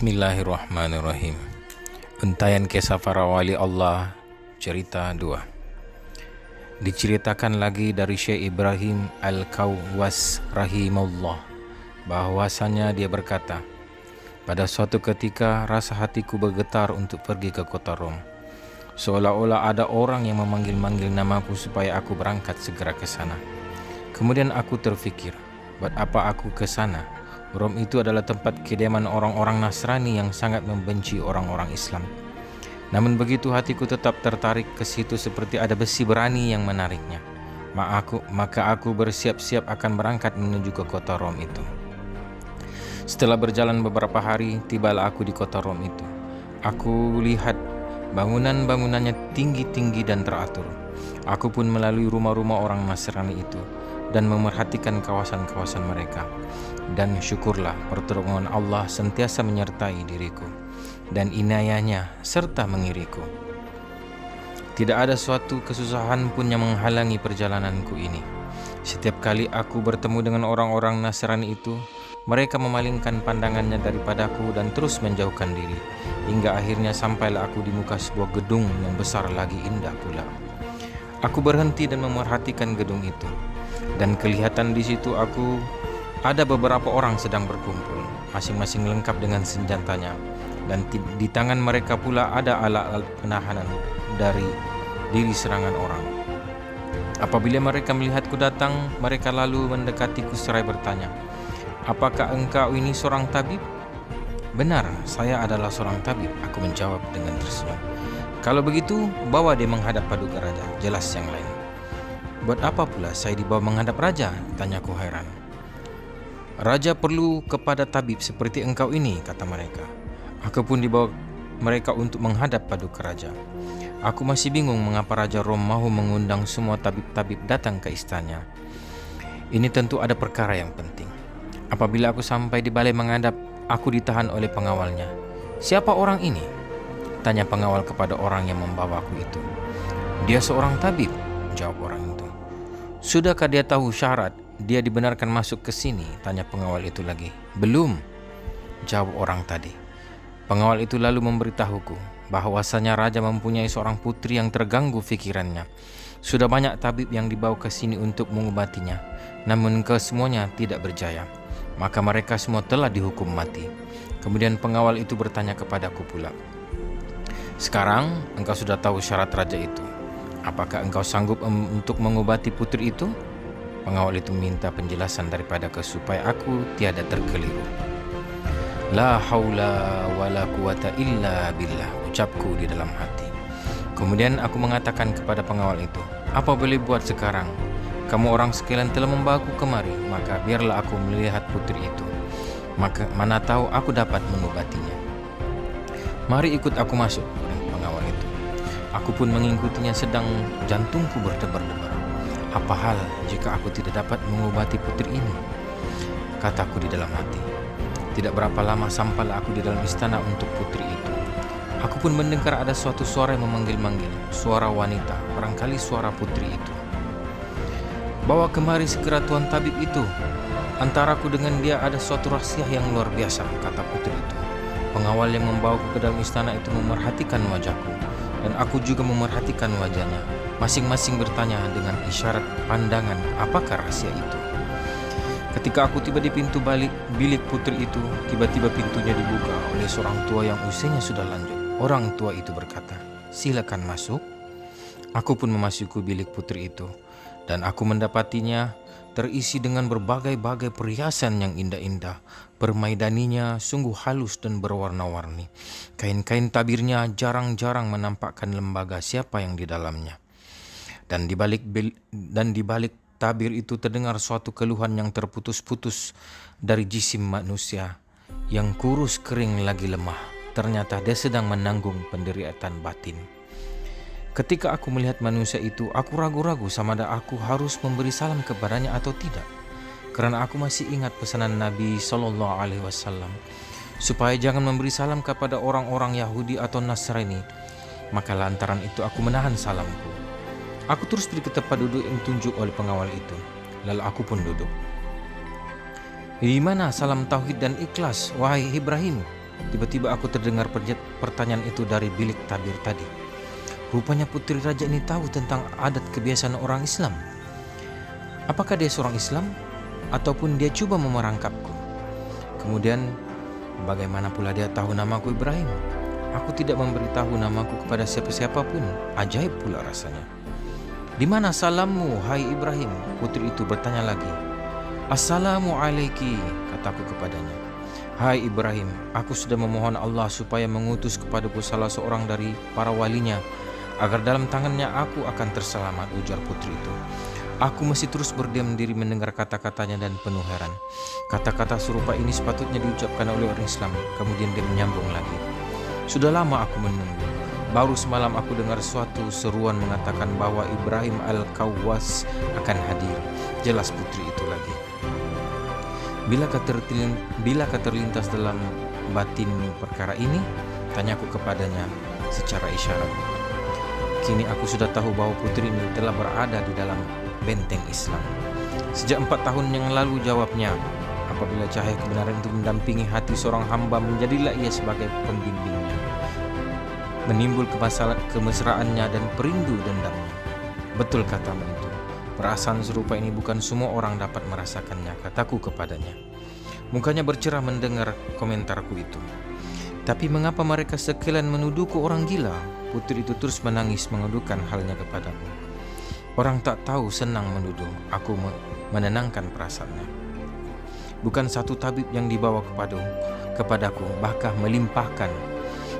Bismillahirrahmanirrahim. Untayan kisah para wali Allah, cerita 2. Diceritakan lagi dari Syekh Ibrahim Al-Kawwas rahimahullah, bahwasanya dia berkata, pada suatu ketika rasa hatiku bergetar untuk pergi ke kota Rom. Seolah-olah ada orang yang memanggil-manggil namaku supaya aku berangkat segera ke sana. Kemudian aku terfikir, buat apa aku ke sana? Rom itu adalah tempat kediaman orang-orang Nasrani yang sangat membenci orang-orang Islam. Namun begitu hatiku tetap tertarik ke situ seperti ada besi berani yang menariknya. Maka aku bersiap-siap akan berangkat menuju ke kota Rom itu. Setelah berjalan beberapa hari, tibalah aku di kota Rom itu. Aku lihat bangunan-bangunannya tinggi-tinggi dan teratur. Aku pun melalui rumah-rumah orang Nasrani itu dan memerhatikan kawasan-kawasan mereka. Dan syukurlah pertolongan Allah sentiasa menyertai diriku dan inayahnya serta mengiriku. Tidak ada suatu kesusahan pun yang menghalangi perjalananku ini. Setiap kali aku bertemu dengan orang-orang Nasrani itu, mereka memalingkan pandangannya daripadaku dan terus menjauhkan diri, hingga akhirnya sampailah aku di muka sebuah gedung yang besar lagi indah pula. Aku berhenti dan memerhatikan gedung itu, dan kelihatan di situ ada beberapa orang sedang berkumpul, masing-masing lengkap dengan senjatanya, dan di tangan mereka pula ada alat-alat penahanan dari diri serangan orang. Apabila mereka melihatku datang, mereka lalu mendekatiku seraya bertanya, "Apakah engkau ini seorang tabib?" "Benar, saya adalah seorang tabib," aku menjawab dengan tersenyum. "Kalau begitu, bawa dia menghadap paduka raja," jelas yang lain. "Buat apa pula saya dibawa menghadap raja?" tanyaku heran. "Raja perlu kepada tabib seperti engkau ini," kata mereka. Aku pun dibawa mereka untuk menghadap paduka raja. Aku masih bingung mengapa Raja Rom mahu mengundang semua tabib-tabib datang ke istana. Ini tentu ada perkara yang penting. Apabila aku sampai di balai menghadap, aku ditahan oleh pengawalnya. "Siapa orang ini?" tanya pengawal kepada orang yang membawaku itu. "Dia seorang tabib," jawab orang itu. "Sudahkah dia tahu syarat dia dibenarkan masuk ke sini?" tanya pengawal itu lagi. "Belum," jawab orang tadi. Pengawal itu lalu memberitahuku bahwasanya raja mempunyai seorang putri yang terganggu fikirannya. Sudah banyak tabib yang dibawa ke sini untuk mengobatinya, namun kesemuanya tidak berjaya. Maka mereka semua telah dihukum mati. Kemudian pengawal itu bertanya kepadaku pula, "Sekarang engkau sudah tahu syarat raja itu. Apakah engkau sanggup untuk mengobati putri itu?" Pengawal itu minta penjelasan daripadaku supaya aku tiada terkeliru. "La haula wala quwata illa billah," ucapku di dalam hati. Kemudian aku mengatakan kepada pengawal itu, "Apa boleh buat sekarang? Kamu orang sekalian telah membawaku kemari, maka biarlah aku melihat putri itu. Maka mana tahu aku dapat mengobatinya." "Mari ikut aku masuk," pengawal itu. Aku pun mengikutinya sedang jantungku berdebar-debar. "Apa hal jika aku tidak dapat mengobati putri ini?" kataku di dalam hati. Tidak berapa lama sampailah aku di dalam istana untuk putri itu. Aku pun mendengar ada suatu suara yang memanggil-manggil, suara wanita, barangkali suara putri itu. "Bawa kemari segera tuan tabib itu. Antaraku dengan dia ada suatu rahasia yang luar biasa," kata putri itu. Pengawal yang membawaku ke dalam istana itu memerhatikan wajahku, dan aku juga memerhatikan wajahnya. Masing-masing bertanya dengan isyarat pandangan apakah rahasia itu. Ketika aku tiba di pintu bilik putri itu, tiba-tiba pintunya dibuka oleh seorang tua yang usianya sudah lanjut. Orang tua itu berkata, "Silakan masuk." Aku pun memasuki bilik putri itu, dan aku mendapatinya terisi dengan berbagai-bagai perhiasan yang indah-indah. Permaidaninya sungguh halus dan berwarna-warni. Kain-kain tabirnya jarang-jarang menampakkan lembaga siapa yang di dalamnya. Dan di balik tabir itu terdengar suatu keluhan yang terputus-putus dari jisim manusia yang kurus, kering, lagi lemah. Ternyata dia sedang menanggung penderitaan batin. Ketika aku melihat manusia itu, aku ragu-ragu sama ada aku harus memberi salam kepadanya atau tidak. Karena aku masih ingat pesanan Nabi SAW supaya jangan memberi salam kepada orang-orang Yahudi atau Nasrani. Maka lantaran itu aku menahan salamku. Aku terus pergi ke tempat duduk yang ditunjuk oleh pengawal itu. Lalu aku pun duduk. "Di mana salam tauhid dan ikhlas, wahai Ibrahim?" Tiba-tiba aku terdengar pertanyaan itu dari bilik tabir tadi. Rupanya putri raja ini tahu tentang adat kebiasaan orang Islam. Apakah dia seorang Islam? Ataupun dia coba memerangkapku? Kemudian, bagaimana pula dia tahu namaku Ibrahim? Aku tidak memberitahu namaku kepada siapa-siapa pun. Ajaib pula rasanya. Di mana salammu, hai Ibrahim? Putri itu bertanya lagi. Assalamu alaiki, kataku kepadanya. Hai Ibrahim, aku sudah memohon Allah supaya mengutus kepadaku salah seorang dari para walinya, agar dalam tangannya aku akan terselamat, ujar putri itu. Aku masih terus berdiam diri mendengar kata-katanya dan penuh heran. Kata-kata serupa ini sepatutnya diucapkan oleh orang Islam. Kemudian dia menyambung lagi. Sudah lama aku menunggu. Baru semalam aku dengar suatu seruan mengatakan bahwa Ibrahim Al-Kawwas akan hadir. Jelas putri itu lagi. Bilakah terlintas dalam batinmu perkara ini? Tanyaku kepadanya secara isyarat. Kini aku sudah tahu bahwa putri ini telah berada di dalam benteng Islam. Sejak 4 tahun yang lalu, jawabnya. Apabila cahaya kebenaran itu mendampingi hati seorang hamba, menjadilah ia sebagai pembimbingnya. Menimbul kemesraannya dan perindu dendamnya. Betul katamu itu. Perasaan serupa ini bukan semua orang dapat merasakannya, kataku kepadanya. Mukanya bercerah mendengar komentarku itu. Tapi mengapa mereka sekalian menuduhku orang gila? Putri itu terus menangis mengadukan halnya kepadaku. Orang tak tahu senang menuduh. Aku menenangkan perasaannya. Bukan satu tabib yang dibawa kepadaku, bahkan melimpahkan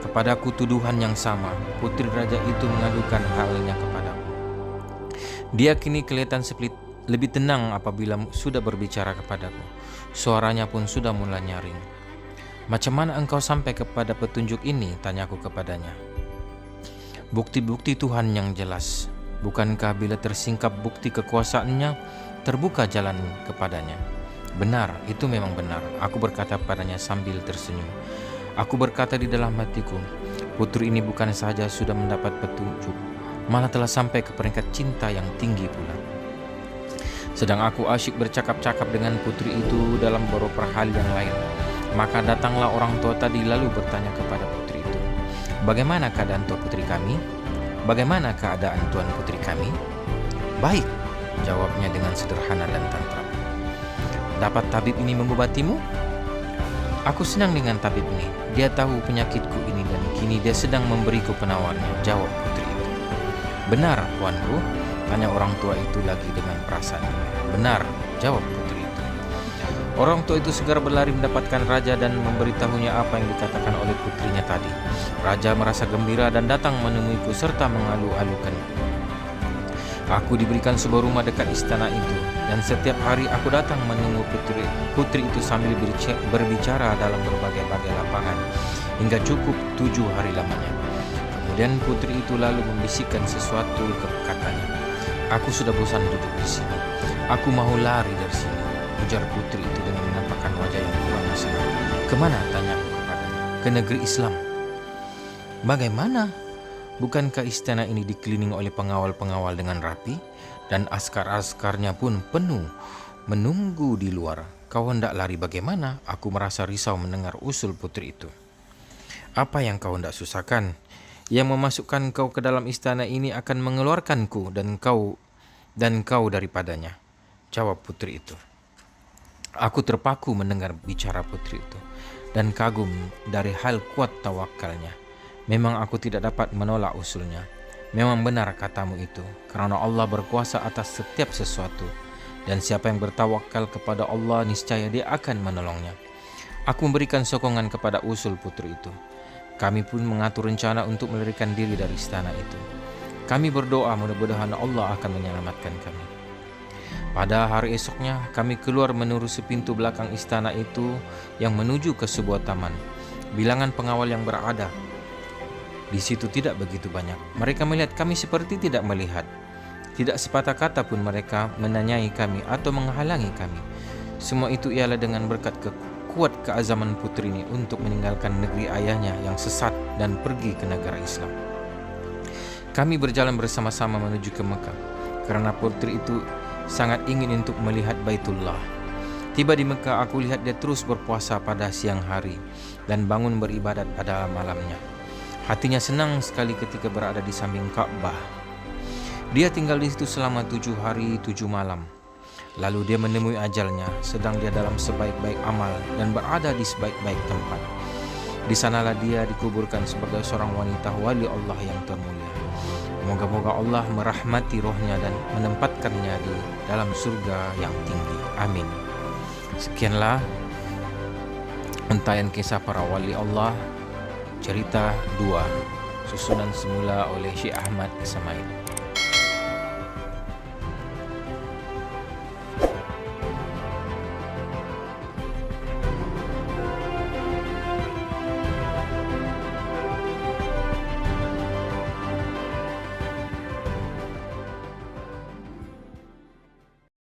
kepadaku tuduhan yang sama. Putri raja itu mengadukan halnya kepadaku. Dia kini kelihatan lebih tenang apabila sudah berbicara kepadaku. Suaranya pun sudah mulai nyaring. Macam mana engkau sampai kepada petunjuk ini? Tanyaku kepadanya. Bukti-bukti Tuhan yang jelas. Bukankah bila tersingkap bukti kekuasaannya, terbuka jalan kepadanya? Benar, itu memang benar. Aku berkata padanya sambil tersenyum. Aku berkata di dalam hatiku, putri ini bukan saja sudah mendapat petunjuk, malah telah sampai ke peringkat cinta yang tinggi pula. Sedang aku asyik bercakap-cakap dengan putri itu dalam beberapa hal yang lain, maka datanglah orang tua tadi lalu bertanya kepada putri itu, bagaimana keadaan tuan putri kami? Bagaimana keadaan tuan putri kami? Baik, jawabnya dengan sederhana dan tantram. Dapat tabib ini mengobatimu? Aku senang dengan tabib ini. Dia tahu penyakitku ini dan kini dia sedang memberiku penawarnya, jawab putri itu. Benar, tuanku? Tanya orang tua itu lagi dengan perasaan. Benar, jawab putri itu. Orang tua itu segera berlari mendapatkan raja dan memberitahunya apa yang dikatakan oleh putrinya tadi. Raja merasa gembira dan datang menemuiku serta mengalu-alukan. Aku diberikan sebuah rumah dekat istana itu, dan setiap hari aku datang menemui putri itu sambil berbicara dalam berbagai-bagai lapangan, hingga cukup 7 hari lamanya. Kemudian putri itu lalu membisikkan sesuatu katanya. Aku sudah bosan duduk di sini. Aku mau lari dari sini, ujar putri itu dengan menampakkan wajah yang kurang senang. Kemana? Tanyaku kepadanya. Ke negeri Islam. Bagaimana? Bukankah istana ini dikelilingi oleh pengawal-pengawal dengan rapi, dan askar-askarnya pun penuh menunggu di luar? Kau hendak lari bagaimana? Aku merasa risau mendengar usul putri itu. Apa yang kau hendak susahkan? Yang memasukkan kau ke dalam istana ini akan mengeluarkanku dan kau daripadanya, jawab putri itu. Aku terpaku mendengar bicara putri itu dan kagum dari hal kuat tawakalnya. Memang aku tidak dapat menolak usulnya. Memang benar katamu itu, karena Allah berkuasa atas setiap sesuatu, dan siapa yang bertawakal kepada Allah niscaya dia akan menolongnya. Aku memberikan sokongan kepada usul putri itu. Kami pun mengatur rencana untuk melarikan diri dari istana itu. Kami berdoa mudah-mudahan Allah akan menyelamatkan kami. Pada hari esoknya kami keluar menerusi pintu belakang istana itu yang menuju ke sebuah taman. Bilangan pengawal yang berada di situ tidak begitu banyak. Mereka melihat kami seperti tidak melihat. Tidak sepatah kata pun mereka menanyai kami atau menghalangi kami. Semua itu ialah dengan berkat kuat keazaman putri ini untuk meninggalkan negeri ayahnya yang sesat dan pergi ke negara Islam. Kami berjalan bersama-sama menuju ke Mekah karena putri itu sangat ingin untuk melihat Baitullah. Tiba di Mekah, aku lihat dia terus berpuasa pada siang hari dan bangun beribadat pada malamnya. Hatinya senang sekali ketika berada di samping Ka'bah. Dia tinggal di situ selama 7 hari 7 malam. Lalu dia menemui ajalnya, sedang dia dalam sebaik-baik amal dan berada di sebaik-baik tempat. Di sanalah dia dikuburkan sebagai seorang wanita wali Allah yang termulia. Moga-moga Allah merahmati rohnya dan menempatkannya di dalam surga yang tinggi. Amin. Sekianlah untayan kisah para wali Allah, cerita 2, susunan semula oleh Syekh Ahmad Samaid.